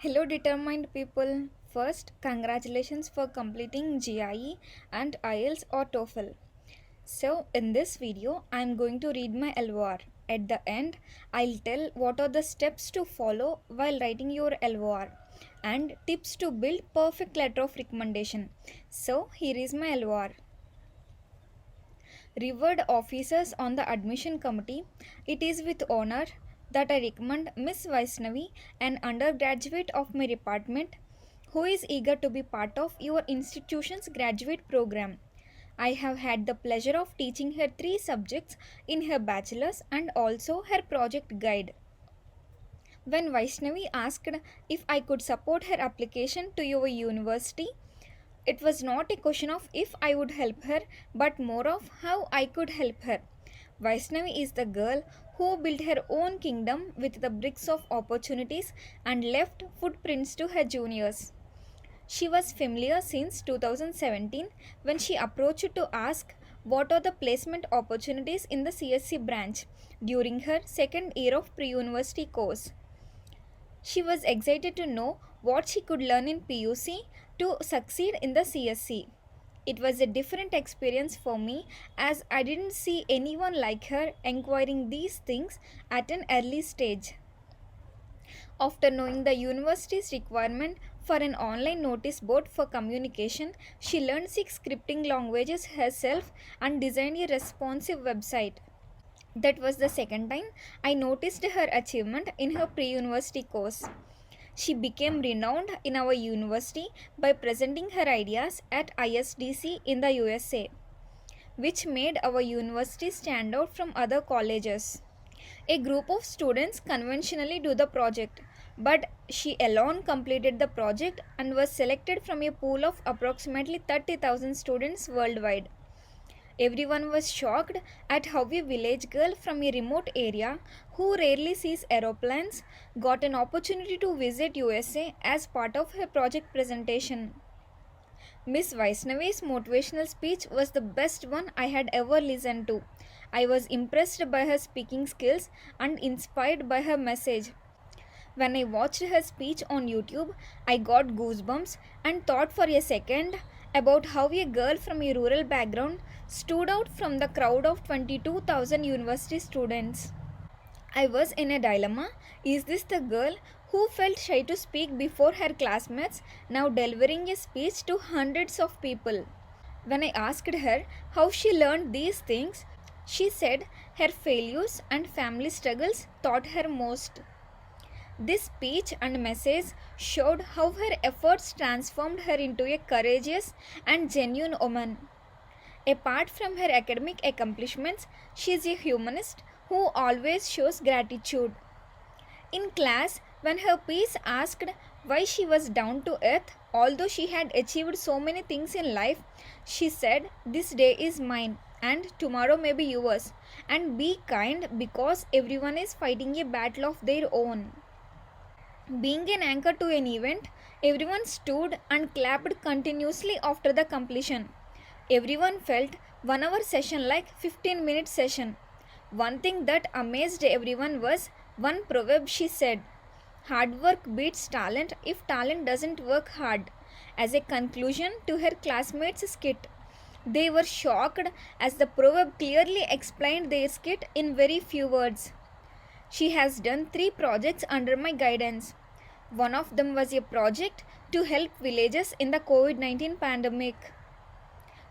Hello, determined people. First, congratulations for completing GIE and IELTS or TOEFL. So, in this video, I am going to read my LOR. At the end, I'll tell what are the steps to follow while writing your LOR and tips to build perfect letter of recommendation. So, here is my LOR. Revered officers on the admission committee, it is with honor that I recommend Miss Vaishnavi, an undergraduate of my department, who is eager to be part of your institution's graduate program. I have had the pleasure of teaching her 3 subjects in her bachelor's and also her project guide. When Vaishnavi asked if I could support her application to your university, it was not a question of if I would help her, but more of how I could help her. Vaishnavi is the girl who built her own kingdom with the bricks of opportunities and left footprints to her juniors. She was familiar since 2017 when she approached to ask what are the placement opportunities in the CSC branch during her second year of pre-university course. She was excited to know what she could learn in PUC to succeed in the CSC. It was a different experience for me as I didn't see anyone like her inquiring these things at an early stage. After knowing the university's requirement for an online notice board for communication, she learned 6 scripting languages herself and designed a responsive website. That was the second time I noticed her achievement in her pre-university course. She became renowned in our university by presenting her ideas at ISDC in the USA, which made our university stand out from other colleges. A group of students conventionally do the project, but she alone completed the project and was selected from a pool of approximately 30,000 students worldwide. Everyone was shocked at how a village girl from a remote area who rarely sees aeroplanes got an opportunity to visit USA as part of her project presentation. Miss Vaishnavi's motivational speech was the best one I had ever listened to. I was impressed by her speaking skills and inspired by her message. When I watched her speech on YouTube, I got goosebumps and thought for a second about how a girl from a rural background stood out from the crowd of 22,000 university students. I was in a dilemma. Is this the girl who felt shy to speak before her classmates now delivering a speech to hundreds of people? When I asked her how she learned these things, she said her failures and family struggles taught her most. This speech and message showed how her efforts transformed her into a courageous and genuine woman. Apart from her academic accomplishments, she is a humanist who always shows gratitude. In class, when her peers asked why she was down to earth, although she had achieved so many things in life, she said, "This day is mine and tomorrow may be yours, and be kind because everyone is fighting a battle of their own." Being an anchor to an event, everyone stood and clapped continuously after the completion. Everyone felt 1 hour session like 15-minute session. One thing that amazed everyone was one proverb she said, "Hard work beats talent if talent doesn't work hard," as a conclusion to her classmates' skit. They were shocked as the proverb clearly explained their skit in very few words. She has done 3 projects under my guidance. One of them was a project to help villagers in the COVID-19 pandemic.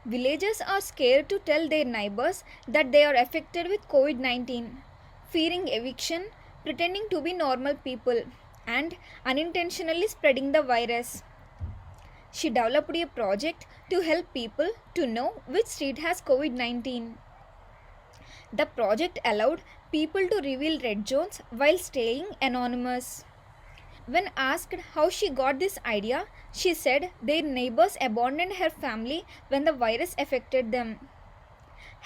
Villagers are scared to tell their neighbors that they are affected with COVID-19, fearing eviction, pretending to be normal people, and unintentionally spreading the virus. She developed a project to help people to know which street has COVID-19. The project allowed people to reveal red zones while staying anonymous. When asked how she got this idea, she said their neighbors abandoned her family when the virus affected them.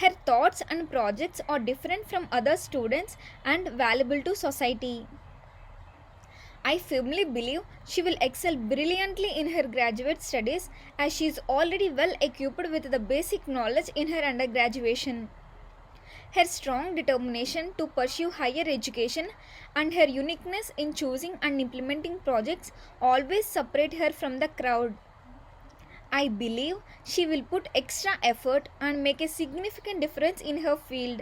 Her thoughts and projects are different from other students and valuable to society. I firmly believe she will excel brilliantly in her graduate studies as she is already well equipped with the basic knowledge in her undergraduation. Her strong determination to pursue higher education and her uniqueness in choosing and implementing projects always separate her from the crowd. I believe she will put extra effort and make a significant difference in her field.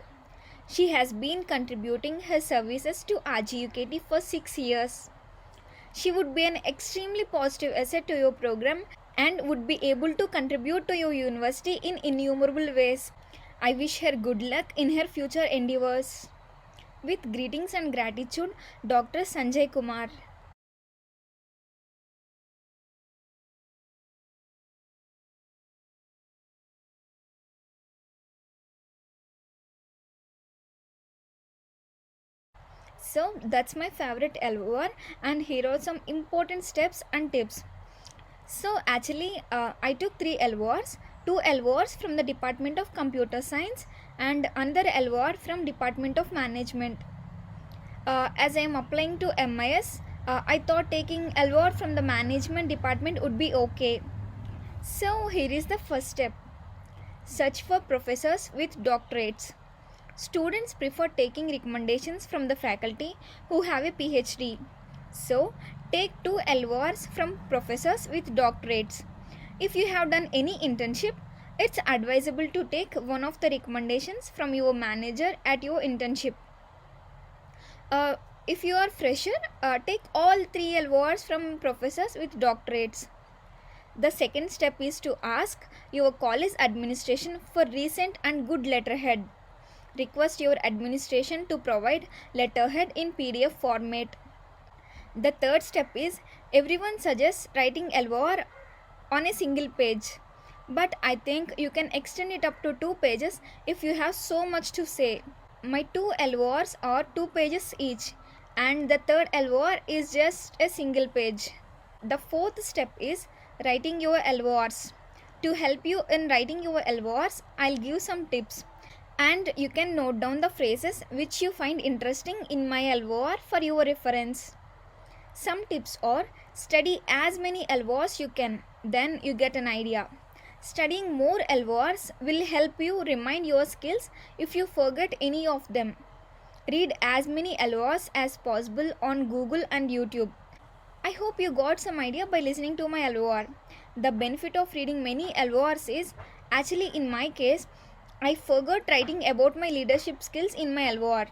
She has been contributing her services to RGUKT for 6 years. She would be an extremely positive asset to your program and would be able to contribute to your university in innumerable ways. I wish her good luck in her future endeavors. With greetings and gratitude, Dr. Sanjay Kumar. So that's my favorite LOR, and here are some important steps and tips. So actually, I took 3 LORs, 2 LORs from the Department of Computer Science and another LOR from Department of Management. As I am applying to MIS, I thought taking LOR from the Management Department would be okay. So here is the first step. Search for professors with doctorates. Students prefer taking recommendations from the faculty who have a PhD. So, take 2 LORs from professors with doctorates. If you have done any internship, it's advisable to take one of the recommendations from your manager at your internship. If you are fresher, take all 3 LORs from professors with doctorates. The second step is to ask your college administration for recent and good letterhead. Request your administration to provide letterhead in PDF format. The third step is everyone suggests writing LOR on a single page, but I think you can extend it up to 2 pages if you have so much to say. My 2 LORs are 2 pages each, and the third LOR is just a single page. The fourth step is writing your LORs. To help you in writing your LORs, I'll give some tips. And you can note down the phrases which you find interesting in my LOR for your reference. Some tips are study as many LORs you can, then you get an idea. Studying more LORs will help you remind your skills if you forget any of them. Read as many LORs as possible on Google and YouTube. I hope you got some idea by listening to my LOR. The benefit of reading many LORs is, actually in my case, I forgot writing about my leadership skills in my LOR.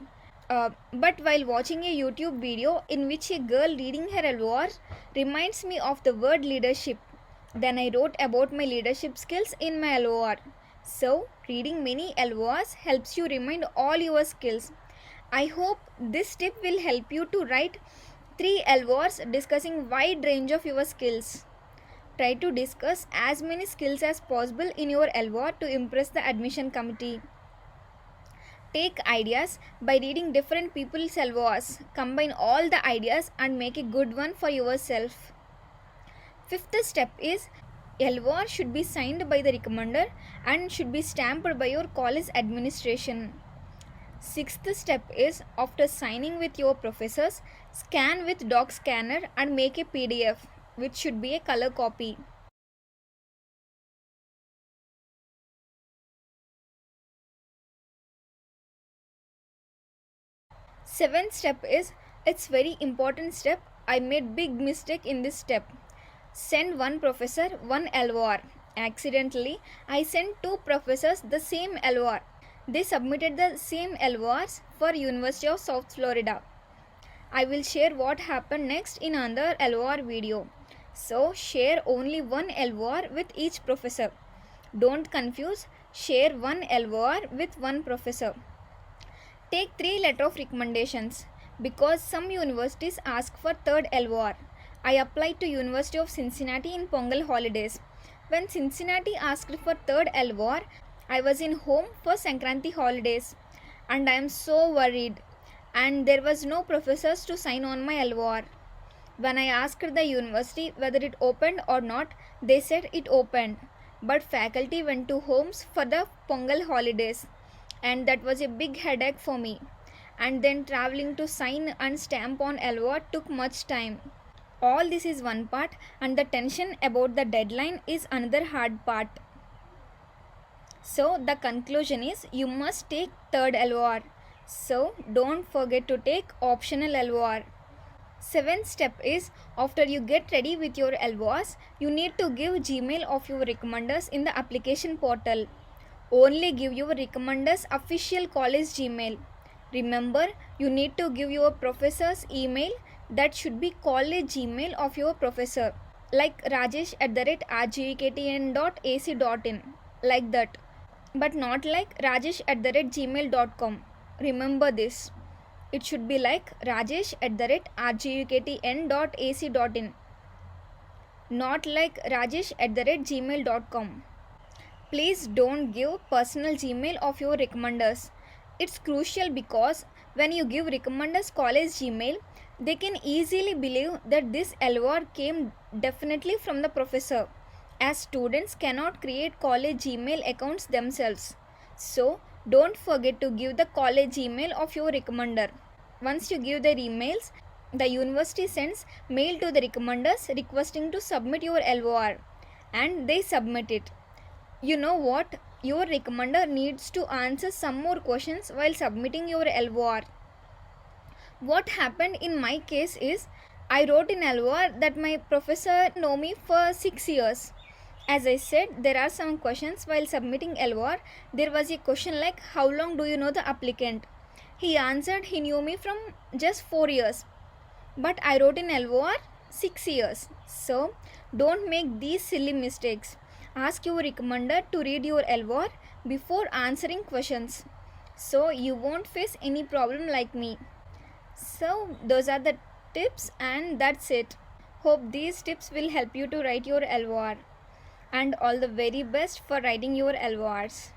But while watching a YouTube video in which a girl reading her LOR reminds me of the word leadership, then I wrote about my leadership skills in my LOR. So, reading many LORs helps you remind all your skills. I hope this tip will help you to write 3 LORs discussing wide range of your skills. Try to discuss as many skills as possible in your LOR to impress the admission committee. Take ideas by reading different people's LORs. Combine all the ideas and make a good one for yourself. Fifth step is LOR should be signed by the recommender and should be stamped by your college administration. Sixth step is after signing with your professors, scan with doc scanner and make a PDF, which should be a color copy. Seventh step is, it's very important step. I made big mistake in this step. Send one professor one LOR. Accidentally, I sent 2 professors the same LOR. They submitted the same LORs for University of South Florida. I will share what happened next in another LOR video. So share only one LOR with each professor. Don't confuse, share one LOR with one professor. Take 3 letter of recommendations. Because some universities ask for third LOR. I applied to University of Cincinnati in Pongal holidays. When Cincinnati asked for third LOR, I was in home for Sankranti holidays and I am so worried, and there was no professors to sign on my LOR. When I asked the university whether it opened or not, they said it opened, but faculty went to homes for the Pongal holidays, and that was a big headache for me. And then traveling to sign and stamp on LOR took much time. All this is one part, and the tension about the deadline is another hard part. So the conclusion is you must take third LOR. So don't forget to take optional LOR. Seventh step is, after you get ready with your LORs, you need to give Gmail of your recommenders in the application portal. Only give your recommenders official college Gmail. Remember, you need to give your professor's email. That should be college Gmail of your professor, like rajesh@rguktn.ac.in, like that, but not like rajesh@gmail.com. Remember this. It should be like rajesh@rguktn.ac.in, not like rajesh@gmail.com. Please don't give personal Gmail of your recommenders. It's crucial because when you give recommenders college Gmail, they can easily believe that this LOR came definitely from the professor, as students cannot create college Gmail accounts themselves. So don't forget to give the college email of your recommender. Once you give their emails, the university sends mail to the recommenders requesting to submit your LOR, and they submit it. You know what? Your recommender needs to answer some more questions while submitting your LOR. What happened in my case is, I wrote in LOR that my professor know me for 6 years. As I said, there are some questions while submitting LOR. There was a question like, how long do you know the applicant? He answered he knew me from just 4 years. But I wrote in LOR 6 years. So don't make these silly mistakes. Ask your recommender to read your LOR before answering questions, so you won't face any problem like me. So those are the tips, and that's it. Hope these tips will help you to write your LOR, and all the very best for writing your LORs.